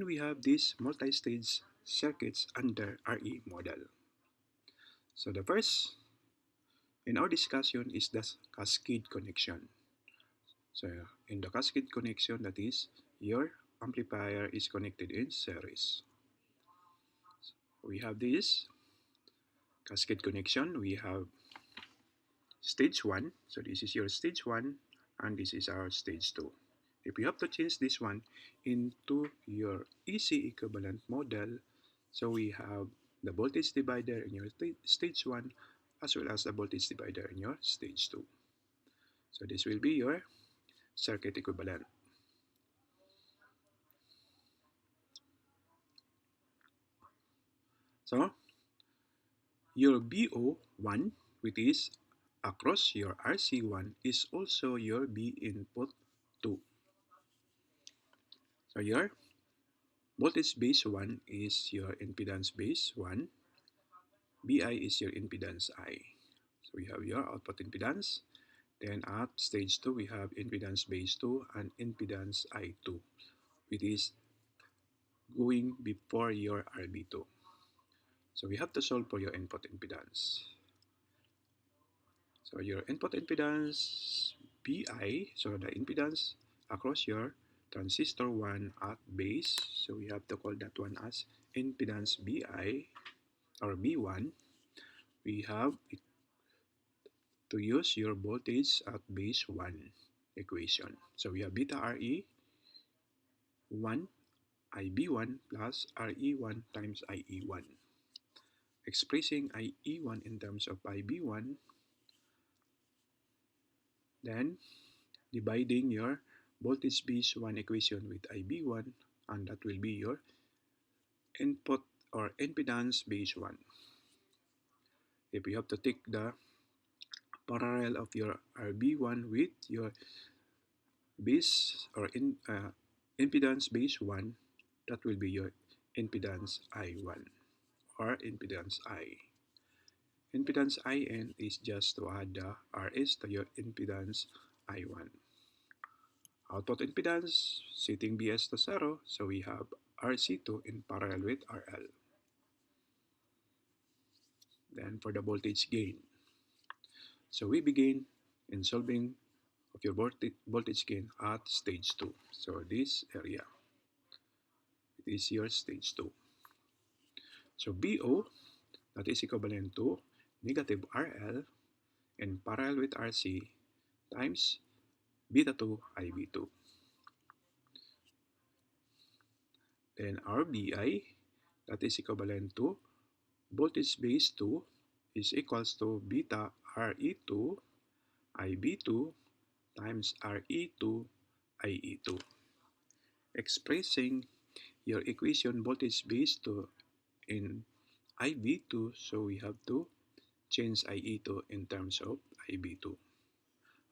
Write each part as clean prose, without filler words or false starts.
we have these multi-stage circuits under RE model. So the first in our discussion is the cascade connection. So in the cascade connection, that is, your amplifier is connected in series. We have this cascade connection. We have stage 1. So this is your stage 1 and this is our stage 2. If you have to change this one into your EC equivalent model, so we have the voltage divider in your stage 1 as well as the voltage divider in your stage 2. So this will be your circuit equivalent. So your BO1, which is across your RC1, is also your B input 2. So your voltage base 1 is your impedance base 1. BI is your impedance I. So we have your output impedance. Then at stage 2, we have impedance base 2 and impedance I2, which is going before your RB2. So we have to solve for your input impedance. So your input impedance BI, so the impedance across your transistor 1 at base, so we have to call that one as impedance BI or B1. We have to use your voltage at base 1 equation. So we have beta RE 1 IB1 plus RE1 times IE1. Expressing IE1 in terms of IB1, then dividing your voltage base 1 equation with IB1, and that will be your input or impedance base 1. If you have to take the parallel of your RB1 with your base or impedance base 1, that will be your impedance I1 or impedance I. Impedance IN is just to add the RS to your impedance I1. Output impedance, setting BS to 0, so we have RC2 in parallel with RL. Then for the voltage gain, so we begin in solving of your voltage gain at stage 2. So this area, it is your stage 2. So BO, that is equivalent to negative RL in parallel with RC times beta 2 IB2. Then our BI, that is equivalent to voltage base 2 is equals to beta RE2 IB2 times RE2 IE2. Expressing your equation voltage base 2 in IB2, so we have to change IE2 in terms of IB2.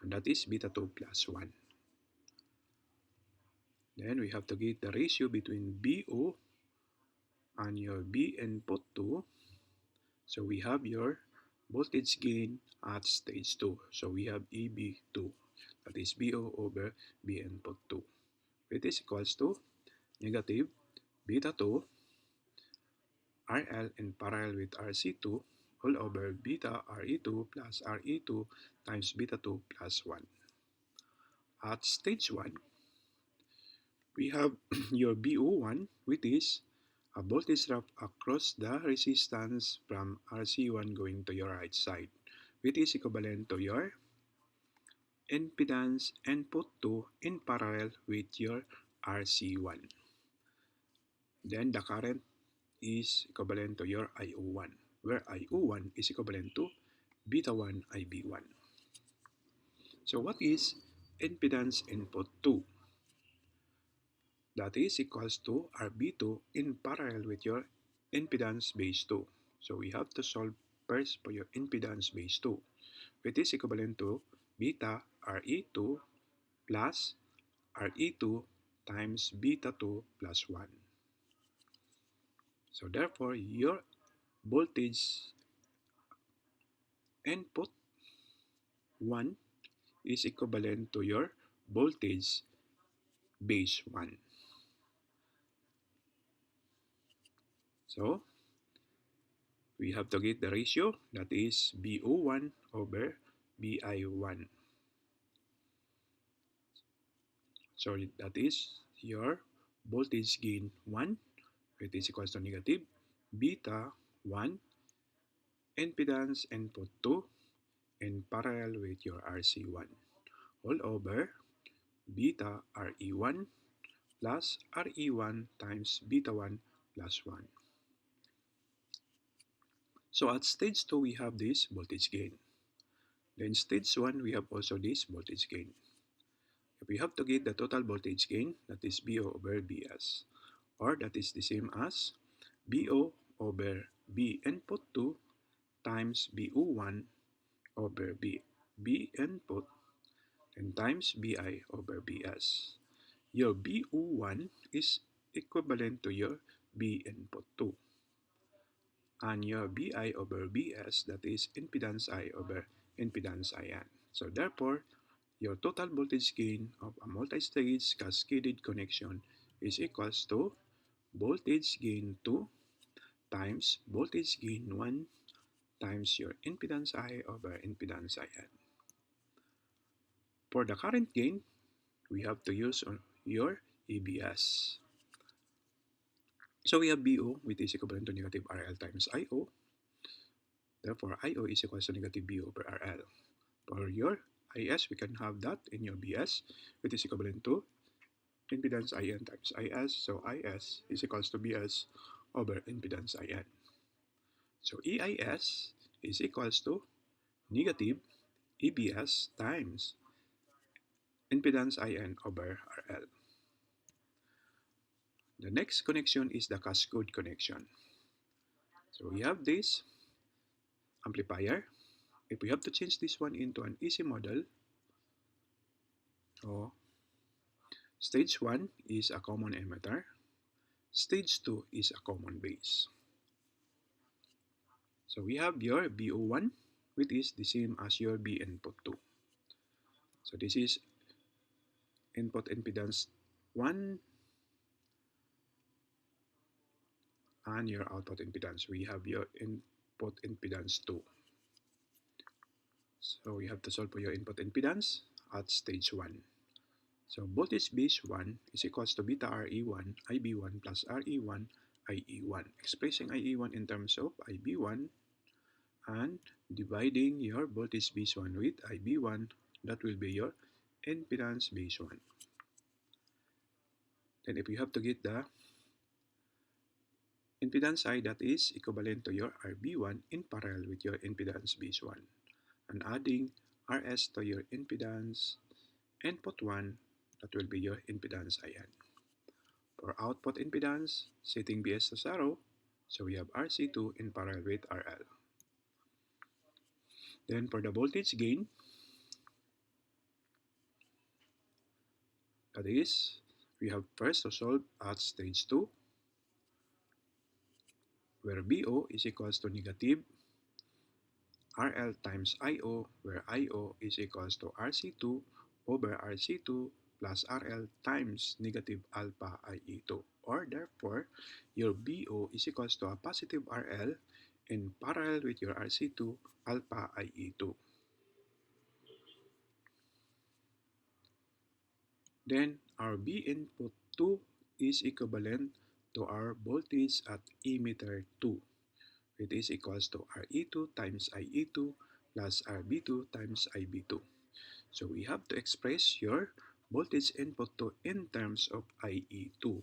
And that is beta 2 plus 1. Then we have to get the ratio between BO and your B input 2. So we have your voltage gain at stage 2. So we have EB2. That is BO over B input 2. It is equals to negative beta 2 RL in parallel with RC2 all over beta RE2 plus RE2 times beta 2 plus 1. At stage 1, we have your BO1, which is a voltage drop across the resistance from RC1 going to your right side, which is equivalent to your impedance input 2 in parallel with your RC1. Then the current is equivalent to your IO1, where IO1 is equivalent to beta 1 IB1. So what is impedance input 2? That is equals to RB2 in parallel with your impedance base 2. So we have to solve first for your impedance base 2, which is equivalent to beta RE2 plus RE2 times beta 2 plus 1. So therefore, your voltage input 1 is equivalent to your voltage base 1. So we have to get the ratio, that is BO1 over BI1. So that is your voltage gain 1, which is equals to negative beta 1, impedance input 2, in parallel with your RC1, all over beta RE1 plus RE1 times beta 1 plus 1. So at stage 2, we have this voltage gain. Then stage 1, we have also this voltage gain. If we have to get the total voltage gain, that is BO over BS, or that is the same as BO over B input 2 times BO1 over B input and times BI over BS. Your BO1 is equivalent to your B input 2. And your BI over BS, that is impedance I over impedance IN. So therefore, your total voltage gain of a multi-stage cascaded connection is equals to voltage gain 2 times voltage gain 1 times your impedance I over impedance IN. For the current gain, we have to use your ABS. So we have BO, which is equivalent to negative RL times IO. Therefore, IO is equals to negative BO over RL. For your IS, we can have that in your BS, which is equivalent to impedance IN times IS. So IS is equals to BS over impedance IN. So EIS is equals to negative EBS times impedance IN over RL. The next connection is the cascade connection. So we have this amplifier. If we have to change this one into an AC model, so stage 1 is a common emitter, stage 2 is a common base. So we have your BO1, which is the same as your B input 2. So this is input impedance 1 and your output impedance. We have your input impedance 2. So we have to solve for your input impedance at stage 1. So voltage base 1 is equals to beta RE1 IB1 plus RE1 IE1. Expressing IE1 in terms of IB1 and dividing your voltage base 1 with IB1, that will be your impedance base 1. Then if you have to get the impedance I, that is equivalent to your RB1 in parallel with your impedance base 1. And adding RS to your impedance input 1, that will be your impedance IN. For output impedance, setting BS to 0, so we have RC2 in parallel with RL. Then for the voltage gain, that is, we have first to solve at stage 2, where BO is equals to negative RL times IO, where IO is equals to RC2 over RC2 plus RL times negative alpha IE2. Or therefore, your BO is equals to a positive RL in parallel with your RC2 alpha IE2. Then our B input 2 is equivalent to our voltage at emitter 2, which is equals to RE2 times IE2 plus RB2 times IB2. So we have to express your voltage input 2 in terms of IE2.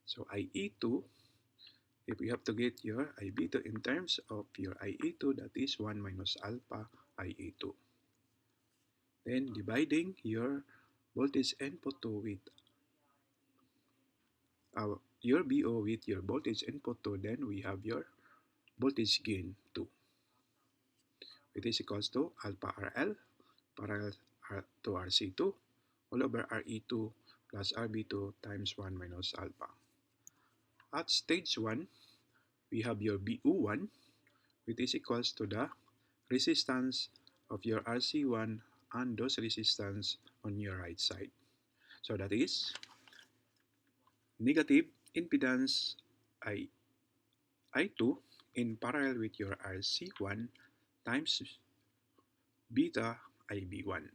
So IE2, if we have to get your IB2 in terms of your IE2, that is 1 minus alpha IE2. Then dividing your voltage input 2 with your BO with your voltage input 2, then we have your voltage gain 2. It is equals to alpha RL parallel to RC2 all over RE2 plus RB2 times 1 minus alpha. At stage 1, we have your BU1, which is equals to the resistance of your RC1 and those resistance on your right side. So that is negative impedance I I2 in parallel with your RC1 times beta IB1.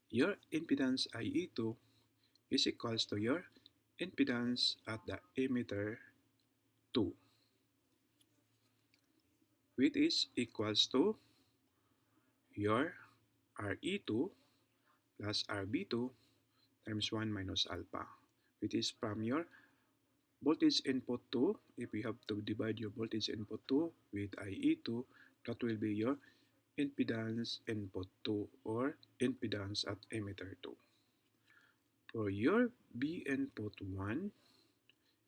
Your impedance IE2 is equals to your impedance at the emitter 2, which is equals to your RE2 plus RB2 times 1 minus alpha, which is from your voltage input 2. If we have to divide your voltage input 2 with IE2, that will be your impedance input 2 or impedance at emitter 2. For your B input 1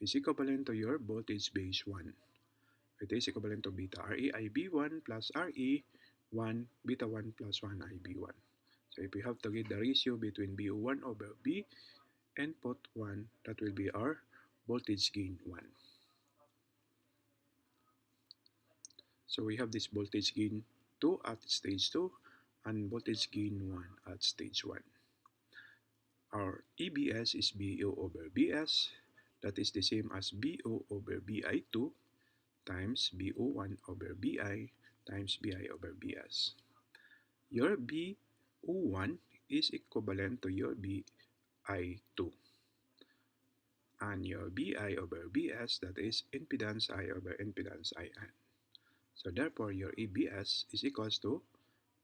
is equivalent to your voltage base 1. It is equivalent to beta RE IB1 plus RE1 beta 1 plus 1 IB1. So if we have to get the ratio between BO1 over B input 1, that will be our voltage gain 1. So we have this voltage gain 2 at stage 2 and voltage gain 1 at stage 1. Our EBS is BO over BS. That is the same as BO over BI2 times BO1 over BI times BI over BS. Your BO1 is equivalent to your BI2. And your BI over BS, that is impedance I over impedance IN. So therefore, your EBS is equals to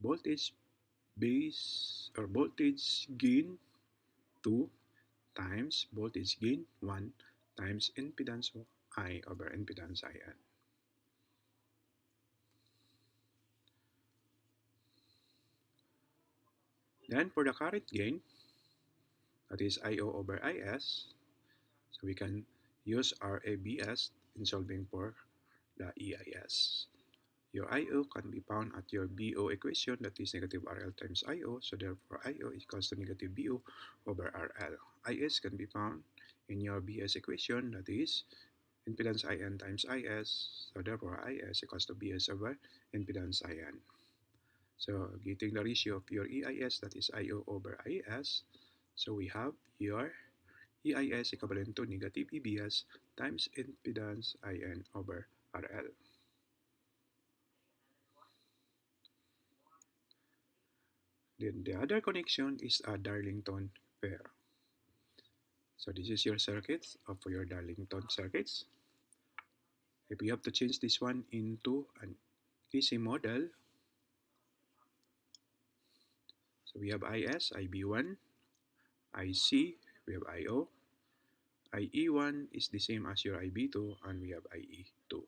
voltage base or voltage gain 2 times voltage gain 1 times impedance I over impedance IN. Then for the current gain, that is IO over IS, so we can use our ABS in solving for the EIS. Your IO can be found at your BO equation, that is negative RL times IO, so therefore IO equals to negative BO over RL. IS can be found in your BS equation, that is impedance IN times IS, so therefore IS equals to BS over impedance IN. So getting the ratio of your EIS, that is IO over IS, so we have your EIS equivalent to negative EBS times impedance IN over RL. Then the other connection is a Darlington pair. So this is your circuits for your Darlington circuits. If we have to change this one into an AC model, so we have IS, IB1, IC, we have IO, IE1 is the same as your IB2, and we have IE2.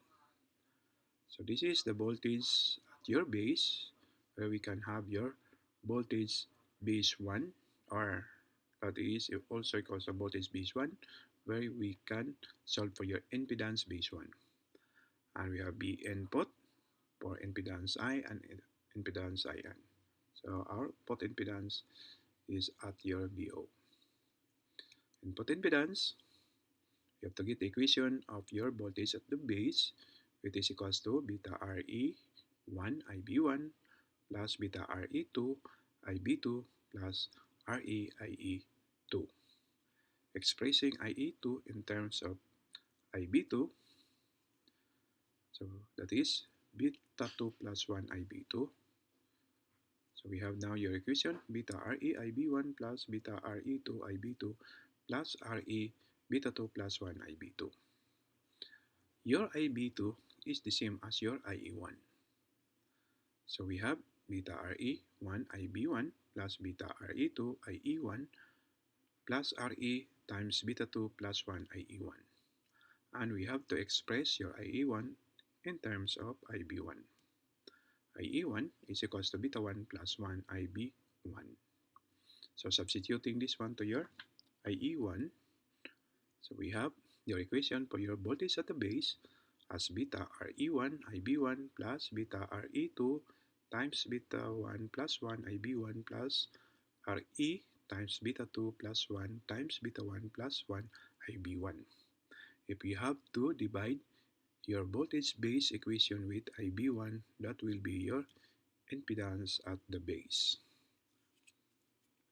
So this is the voltage at your base, where we can have your voltage base 1, or that is also equals to voltage base 1, where we can solve for your impedance base 1. And we have B input for impedance I and impedance IN. So our output impedance is at your BO. Input impedance, you have to get the equation of your voltage at the base, which is equals to beta RE1 IB1 plus beta RE2 IB2 plus RE IE2. Expressing IE2 in terms of IB2, so that is beta 2 plus 1 IB2. So we have now your equation, beta RE IB1 plus beta RE2 IB2 plus RE beta 2 plus 1 IB2. Your IB2 is the same as your IE1. So we have beta RE1 IB1 plus beta RE2 IE1 plus RE times beta 2 plus 1 IE1. And we have to express your IE1 in terms of IB1. IE1 is equals to beta 1 plus 1 IB1. So substituting this one to your IE1, so we have your equation for your voltage at the base as beta RE1 IB1 plus beta RE2 times beta 1 plus 1 IB1 plus RE times beta 2 plus 1 times beta 1 plus 1 IB1. If we have to divide your voltage base equation with IB1, that will be your impedance at the base.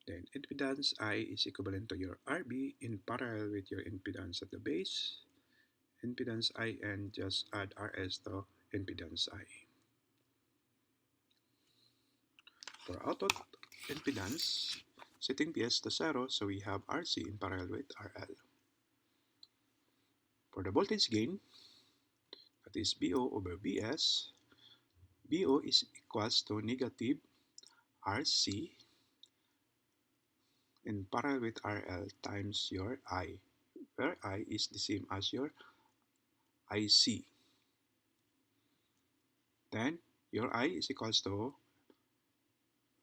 Then impedance I is equivalent to your RB in parallel with your impedance at the base. impedance IN, just add RS to impedance I. For output impedance, setting PS to 0, so we have RC in parallel with RL. For the voltage gain, that is BO over BS, BO is equals to negative RC in parallel with RL times your I, where I is the same as your IC. Then your I is equals to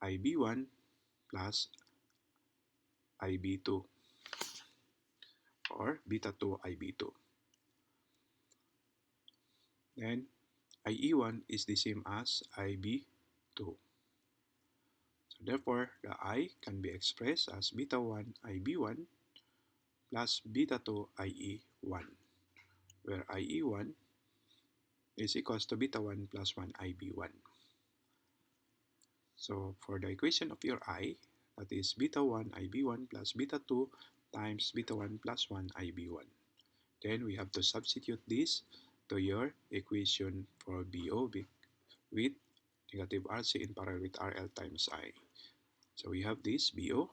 IB1 plus IB2 or beta 2 IB2. Then IE1 is the same as IB2. So therefore, the I can be expressed as beta 1 IB1 plus beta 2 IE1, where IE1 is equals to beta 1 plus 1 IB1. So for the equation of your I, that is beta 1 IB1 plus beta 2 times beta 1 plus 1 IB1. Then we have to substitute this to your equation for BO with negative RC in parallel with RL times I. So we have this BO.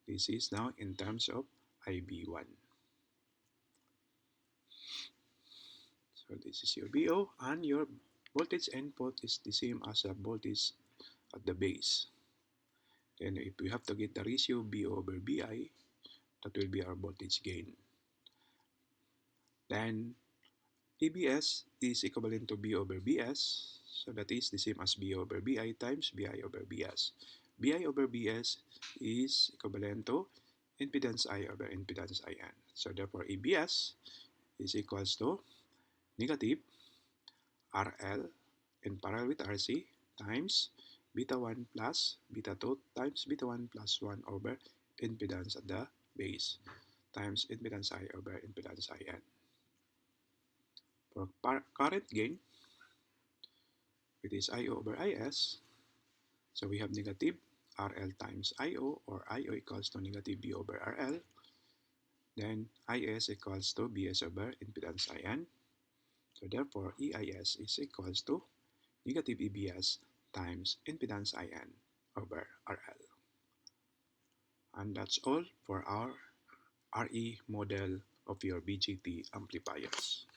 This is now in terms of IB1. So this is your BO, and your voltage input is the same as the voltage at the base. Then if we have to get the ratio BO over BI, that will be our voltage gain. Then ABS is equivalent to B over BS, so that is the same as B over BI times BI over BS. BI over BS is equivalent to impedance I over impedance IN. So therefore ABS is equals to negative RL in parallel with RC times beta 1 plus beta 2 times beta 1 plus 1 over impedance at the base times impedance I over impedance IN. For current gain, it is IO over IS, so we have negative RL times IO, or IO equals to negative B over RL. Then IS equals to BS over impedance IN. So therefore, EIS is equals to negative EBS times impedance IN over RL. And that's all for our RE model of your BGT amplifiers.